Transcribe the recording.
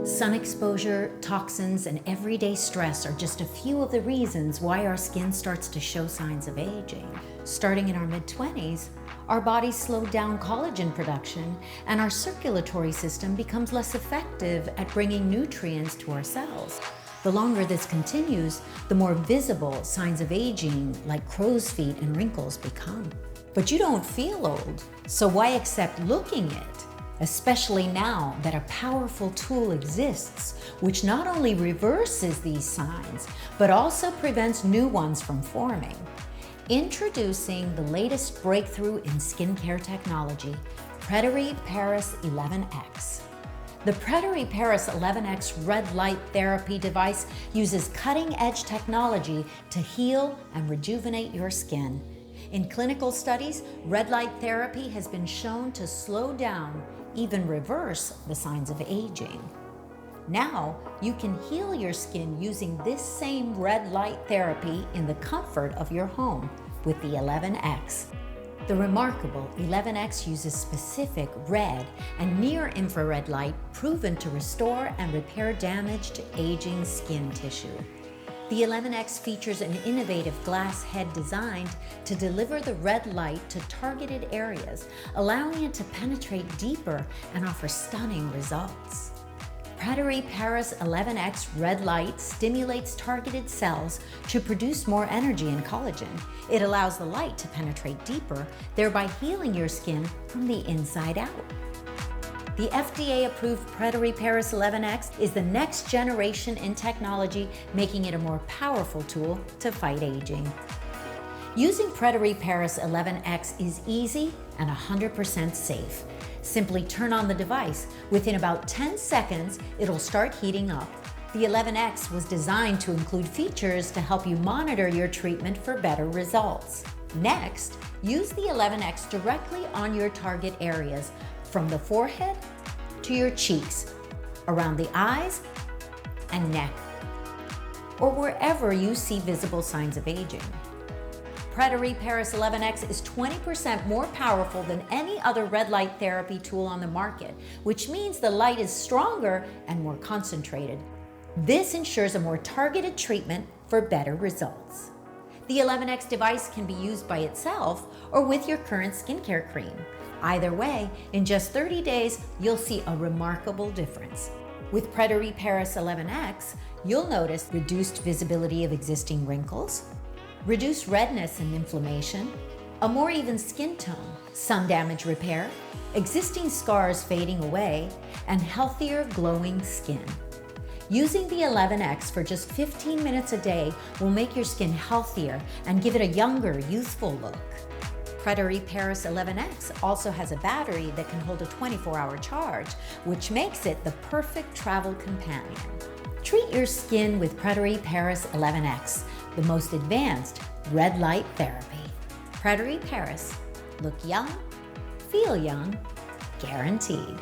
Sun exposure, toxins, and everyday stress are just a few of the reasons why our skin starts to show signs of aging. Starting in our mid-20s, our bodies slow down collagen production, and our circulatory system becomes less effective at bringing nutrients to our cells. The longer this continues, the more visible signs of aging, like crow's feet and wrinkles, become. But you don't feel old, so why accept looking it? Especially now that a powerful tool exists, which not only reverses these signs, but also prevents new ones from forming. Introducing the latest breakthrough in skincare technology, Predire Paris 11X. The Predire Paris 11X red light therapy device uses cutting-edge technology to heal and rejuvenate your skin. In clinical studies, red light therapy has been shown to slow down, even reverse, the signs of aging. Now, you can heal your skin using this same red light therapy in the comfort of your home with the 11X. The remarkable 11X uses specific red and near-infrared light proven to restore and repair damage to aging skin tissue. The 11X features an innovative glass head designed to deliver the red light to targeted areas, allowing it to penetrate deeper and offer stunning results. Predire Paris 11X red light stimulates targeted cells to produce more energy and collagen. It allows the light to penetrate deeper, thereby healing your skin from the inside out. The FDA-approved Predire Paris 11X is the next generation in technology, making it a more powerful tool to fight aging. Using Predire Paris 11X is easy and 100% safe. Simply turn on the device. Within about 10 seconds, it'll start heating up. The 11X was designed to include features to help you monitor your treatment for better results. Next, use the 11X directly on your target areas, from the forehead to your cheeks, around the eyes and neck, or wherever you see visible signs of aging. Predire Paris 11X is 20% more powerful than any other red light therapy tool on the market, which means the light is stronger and more concentrated. This ensures a more targeted treatment for better results. The 11X device can be used by itself or with your current skincare cream. Either way, in just 30 days, you'll see a remarkable difference. With Predire Paris 11X, you'll notice reduced visibility of existing wrinkles, reduced redness and inflammation, a more even skin tone, sun damage repair, existing scars fading away, and healthier glowing skin. Using the 11X for just 15 minutes a day will make your skin healthier and give it a younger, youthful look. Predire Paris 11X also has a battery that can hold a 24-hour charge, which makes it the perfect travel companion. Treat your skin with Predire Paris 11X, the most advanced red light therapy. Predire Paris. Look young, feel young, guaranteed.